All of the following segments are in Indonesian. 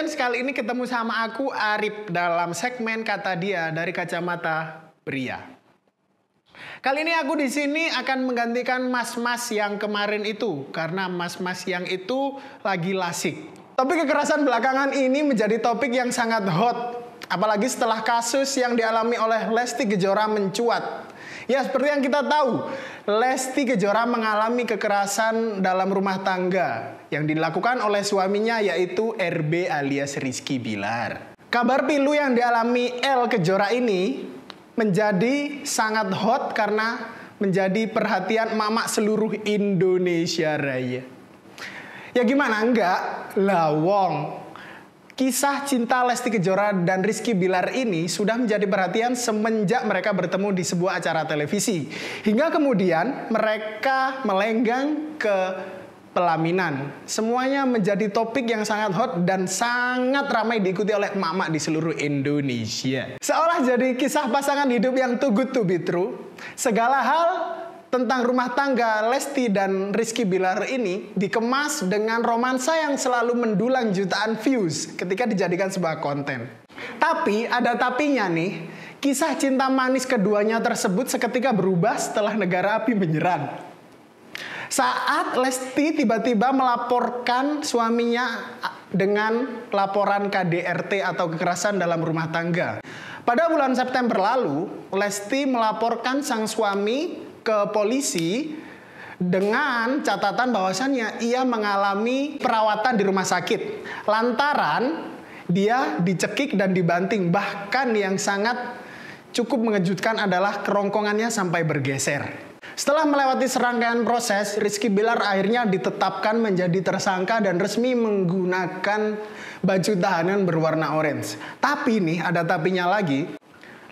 Audiens, kali ini ketemu sama aku Arif dalam segmen Kata Dia dari Kacamata Pria. Kali ini aku di sini akan menggantikan mas-mas yang kemarin itu karena mas-mas yang itu lagi lasik. Topik kekerasan belakangan ini menjadi topik yang sangat hot, apalagi setelah kasus yang dialami oleh Lesti Kejora mencuat. Ya, seperti yang kita tahu, Lesti Kejora mengalami kekerasan dalam rumah tangga yang dilakukan oleh suaminya yaitu RB alias Rizky Bilar. Kabar pilu yang dialami L Kejora ini menjadi sangat hot karena menjadi perhatian emak-emak seluruh Indonesia Raya. Ya gimana enggak? Lawong. Kisah cinta Lesti Kejora dan Rizky Bilar ini sudah menjadi perhatian semenjak mereka bertemu di sebuah acara televisi. Hingga kemudian mereka melenggang ke pelaminan. Semuanya menjadi topik yang sangat hot dan sangat ramai diikuti oleh emak-emak di seluruh Indonesia. Seolah jadi kisah pasangan hidup yang too good to be true, segala hal tentang rumah tangga Lesti dan Rizky Bilar ini dikemas dengan romansa yang selalu mendulang jutaan views ketika dijadikan sebuah konten. Tapi ada tapinya nih, kisah cinta manis keduanya tersebut seketika berubah setelah negara api menyerang. Saat Lesti tiba-tiba melaporkan suaminya dengan laporan KDRT atau kekerasan dalam rumah tangga. Pada bulan September lalu, Lesti melaporkan sang suami ke polisi dengan catatan bahwasannya ia mengalami perawatan di rumah sakit lantaran dia dicekik dan dibanting. Bahkan yang sangat cukup mengejutkan adalah kerongkongannya sampai bergeser. Setelah melewati serangkaian proses, Rizky Bilar akhirnya ditetapkan menjadi tersangka dan resmi menggunakan baju tahanan berwarna orange. Tapi nih ada tapinya lagi.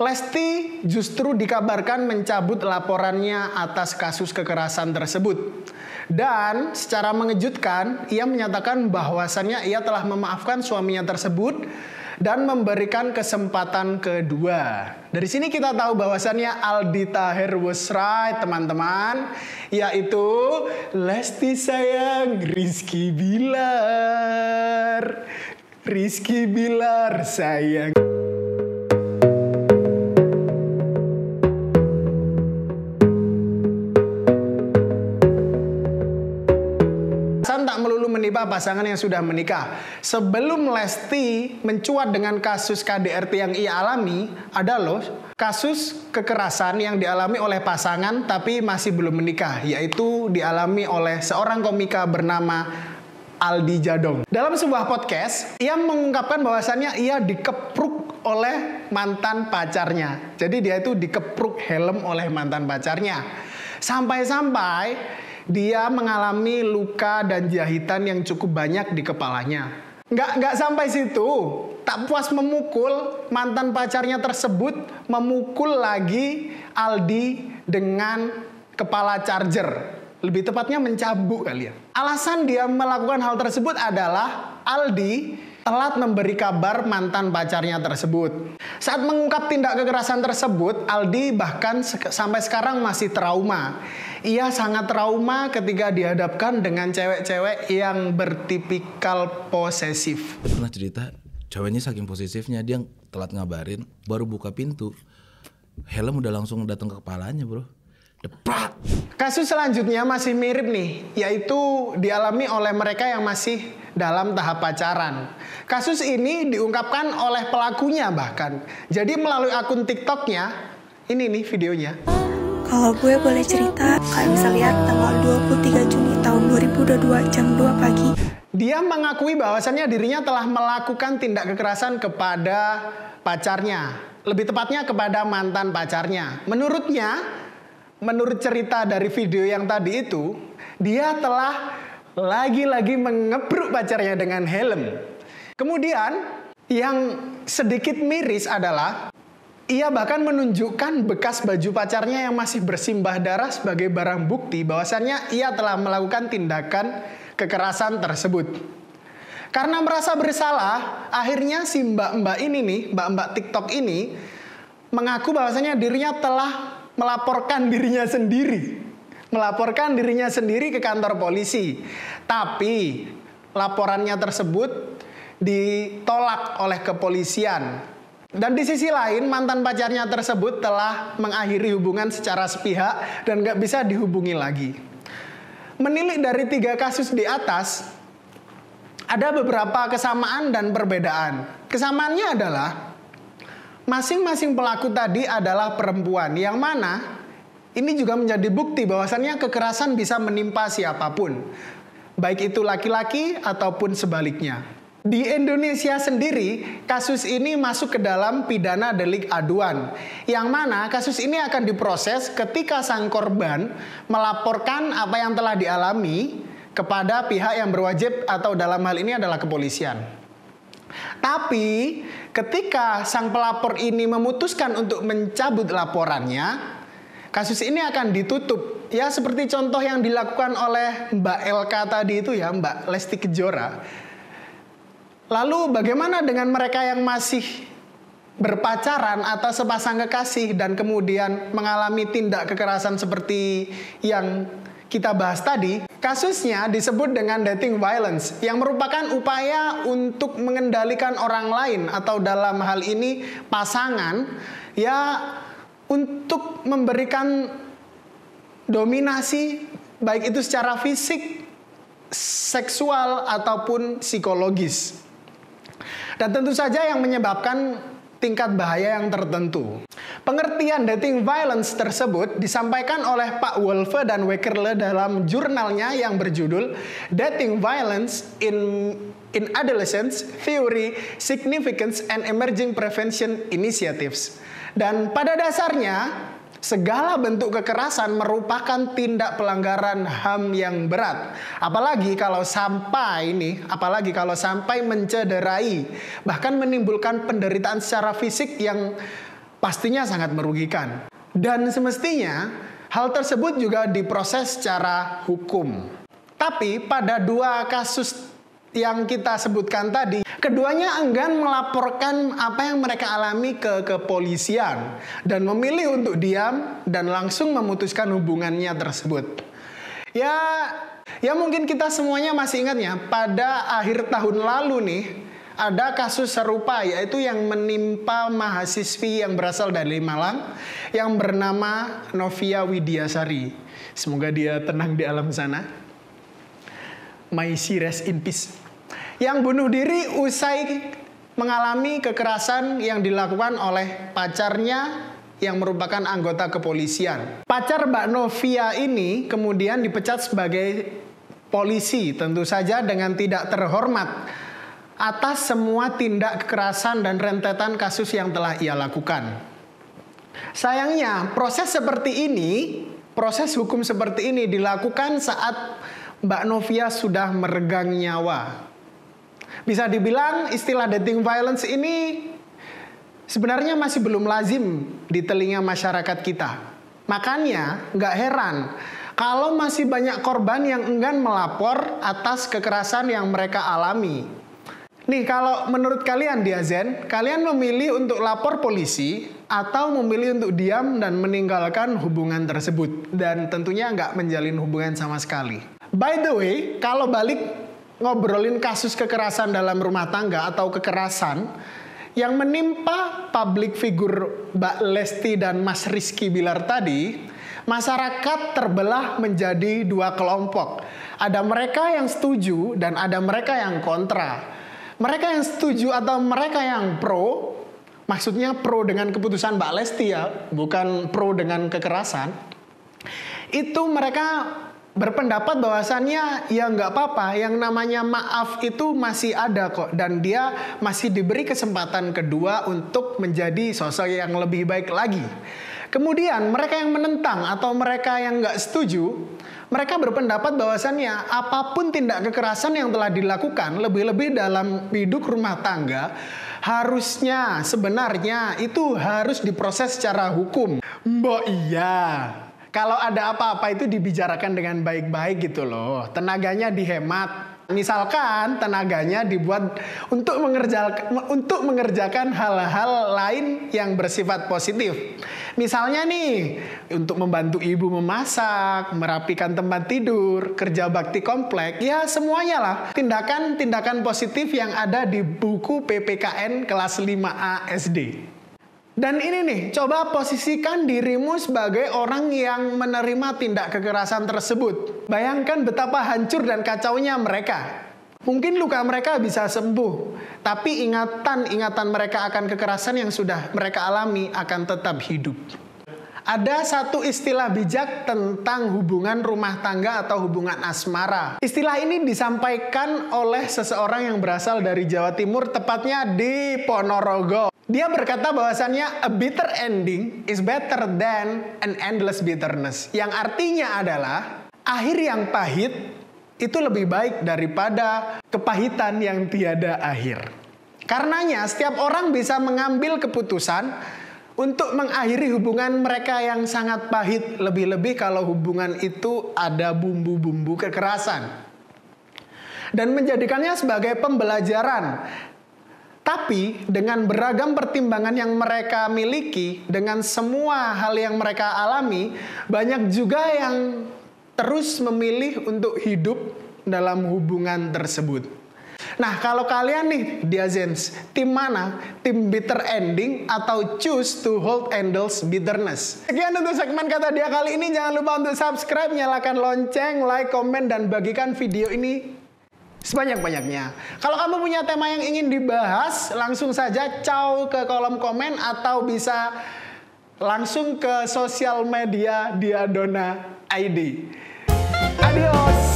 Lesti justru dikabarkan mencabut laporannya atas kasus kekerasan tersebut. Dan secara mengejutkan, ia menyatakan bahwasannya ia telah memaafkan suaminya tersebut dan memberikan kesempatan kedua. Dari sini kita tahu bahwasannya Aldi Taher was right, teman-teman. Yaitu Lesti sayang Rizky Bilar. Rizky Bilar sayang. Tak melulu menimpa pasangan yang sudah menikah. Sebelum Lesti mencuat dengan kasus KDRT yang ia alami, ada loh kasus kekerasan yang dialami oleh pasangan tapi masih belum menikah, yaitu dialami oleh seorang komika bernama Aldi Jadong. Dalam sebuah podcast, ia mengungkapkan bahwasannya ia dikepruk oleh mantan pacarnya. Jadi dia itu dikepruk helm oleh mantan pacarnya. Sampai-sampai dia mengalami luka dan jahitan yang cukup banyak di kepalanya. Nggak sampai situ. Tak puas memukul, mantan pacarnya tersebut memukul lagi Aldi dengan kepala charger. Lebih tepatnya mencambuk kali ya. Alasan dia melakukan hal tersebut adalah Aldi telat memberi kabar mantan pacarnya tersebut. Saat mengungkap tindak kekerasan tersebut, Aldi bahkan sampai sekarang masih trauma. Ia sangat trauma ketika dihadapkan dengan cewek-cewek yang bertipikal posesif. Pernah cerita, ceweknya saking posesifnya dia telat ngabarin, baru buka pintu, helm udah langsung datang ke kepalanya, bro. Deprak. Kasus selanjutnya masih mirip nih, yaitu dialami oleh mereka yang masih dalam tahap pacaran. Kasus ini diungkapkan oleh pelakunya bahkan. Jadi melalui akun TikToknya, ini nih videonya. Kalau gue boleh cerita, kalian bisa lihat tanggal 23 Juni tahun 2022 jam 2 pagi. Dia mengakui bahwasannya dirinya telah melakukan tindak kekerasan kepada pacarnya. Lebih tepatnya kepada mantan pacarnya. Menurut cerita dari video yang tadi itu, dia telah lagi-lagi mengepruk pacarnya dengan helm. Kemudian yang sedikit miris adalah ia bahkan menunjukkan bekas baju pacarnya yang masih bersimbah darah sebagai barang bukti bahwasannya ia telah melakukan tindakan kekerasan tersebut. Karena merasa bersalah, akhirnya si mbak-mbak ini nih, mbak-mbak TikTok ini mengaku bahwasannya dirinya telah melaporkan dirinya sendiri ke kantor polisi. Tapi laporannya tersebut ditolak oleh kepolisian. Dan di sisi lain, mantan pacarnya tersebut telah mengakhiri hubungan secara sepihak dan gak bisa dihubungi lagi. Menilik dari 3 kasus di atas, ada beberapa kesamaan dan perbedaan. Kesamaannya adalah masing-masing pelaku tadi adalah perempuan, yang mana ini juga menjadi bukti bahwasannya kekerasan bisa menimpa siapapun, baik itu laki-laki ataupun sebaliknya. Di Indonesia sendiri, kasus ini masuk ke dalam pidana delik aduan, yang mana kasus ini akan diproses ketika sang korban melaporkan apa yang telah dialami kepada pihak yang berwajib atau dalam hal ini adalah kepolisian. Tapi ketika sang pelapor ini memutuskan untuk mencabut laporannya, kasus ini akan ditutup. Ya seperti contoh yang dilakukan oleh Mbak LK tadi itu ya, Mbak Lesti Kejora. Lalu bagaimana dengan mereka yang masih berpacaran atau sepasang kekasih dan kemudian mengalami tindak kekerasan seperti yang kita bahas tadi? Kasusnya disebut dengan dating violence, yang merupakan upaya untuk mengendalikan orang lain atau dalam hal ini pasangan, ya untuk memberikan dominasi baik itu secara fisik, seksual ataupun psikologis. Dan tentu saja yang menyebabkan tingkat bahaya yang tertentu. Pengertian dating violence tersebut disampaikan oleh Pak Wolfe dan Weckerle dalam jurnalnya yang berjudul Dating Violence in Adolescence, Theory, Significance, and Emerging Prevention Initiatives. Dan pada dasarnya, segala bentuk kekerasan merupakan tindak pelanggaran HAM yang berat. Apalagi kalau sampai mencederai, bahkan menimbulkan penderitaan secara fisik yang pastinya sangat merugikan. Dan semestinya hal tersebut juga diproses secara hukum. Tapi pada 2 kasus yang kita sebutkan tadi, keduanya enggan melaporkan apa yang mereka alami ke kepolisian dan memilih untuk diam dan langsung memutuskan hubungannya tersebut. Ya mungkin kita semuanya masih ingat ya, pada akhir tahun lalu nih ada kasus serupa, yaitu yang menimpa mahasiswi yang berasal dari Malang yang bernama Novia Widiasari. Semoga dia tenang di alam sana. May she rest in peace. Yang bunuh diri usai mengalami kekerasan yang dilakukan oleh pacarnya yang merupakan anggota kepolisian. Pacar Mbak Novia ini kemudian dipecat sebagai polisi, tentu saja dengan tidak terhormat atas semua tindak kekerasan dan rentetan kasus yang telah ia lakukan. Sayangnya, proses hukum seperti ini dilakukan saat Mbak Novia sudah meregang nyawa. Bisa dibilang istilah dating violence ini sebenarnya masih belum lazim di telinga masyarakat kita. Makanya nggak heran kalau masih banyak korban yang enggan melapor atas kekerasan yang mereka alami. Nih, kalau menurut kalian Diazen, kalian memilih untuk lapor polisi atau memilih untuk diam dan meninggalkan hubungan tersebut dan tentunya nggak menjalin hubungan sama sekali. By the way, kalau balik ngobrolin kasus kekerasan dalam rumah tangga atau kekerasan yang menimpa public figure Mbak Lesti dan Mas Rizky Bilar tadi, masyarakat terbelah menjadi 2 kelompok. Ada mereka yang setuju dan ada mereka yang kontra. Mereka yang setuju atau mereka yang pro, maksudnya pro dengan keputusan Mbak Lesti ya, bukan pro dengan kekerasan, itu mereka berpendapat bahwasannya ya nggak apa-apa, yang namanya maaf itu masih ada kok, dan dia masih diberi kesempatan kedua untuk menjadi sosok yang lebih baik lagi. Kemudian mereka yang menentang atau mereka yang nggak setuju, mereka berpendapat bahwasannya apapun tindak kekerasan yang telah dilakukan, lebih-lebih dalam hidup rumah tangga, harusnya sebenarnya itu harus diproses secara hukum. Mbok iya, kalau ada apa-apa itu dibicarakan dengan baik-baik gitu loh. Tenaganya dihemat, Misalkan tenaganya dibuat untuk mengerjakan hal-hal lain yang bersifat positif. Misalnya nih, untuk membantu ibu memasak, merapikan tempat tidur, kerja bakti komplek, ya semuanya lah. Tindakan-tindakan positif yang ada di buku PPKN kelas 5A SD. Dan ini nih, coba posisikan dirimu sebagai orang yang menerima tindak kekerasan tersebut. Bayangkan betapa hancur dan kacaunya mereka. Mungkin luka mereka bisa sembuh, tapi ingatan mereka akan kekerasan yang sudah mereka alami akan tetap hidup. Ada satu istilah bijak tentang hubungan rumah tangga atau hubungan asmara. Istilah ini disampaikan oleh seseorang yang berasal dari Jawa Timur, tepatnya di Ponorogo. Dia berkata bahwasannya a bitter ending is better than an endless bitterness. Yang artinya adalah akhir yang pahit itu lebih baik daripada kepahitan yang tiada akhir. Karenanya setiap orang bisa mengambil keputusan untuk mengakhiri hubungan mereka yang sangat pahit. Lebih-lebih kalau hubungan itu ada bumbu-bumbu kekerasan. Dan menjadikannya sebagai pembelajaran. Tapi dengan beragam pertimbangan yang mereka miliki, dengan semua hal yang mereka alami, banyak juga yang terus memilih untuk hidup dalam hubungan tersebut. Nah, kalau kalian nih, Diazens, tim mana? Tim bitter ending atau choose to hold endless bitterness? Sekian untuk segmen Kata Dia kali ini. Jangan lupa untuk subscribe, nyalakan lonceng, like, komen, dan bagikan video ini sebanyak-banyaknya. Kalau kamu punya tema yang ingin dibahas, langsung saja caw ke kolom komen atau bisa langsung ke sosial media Diadona ID. Adios.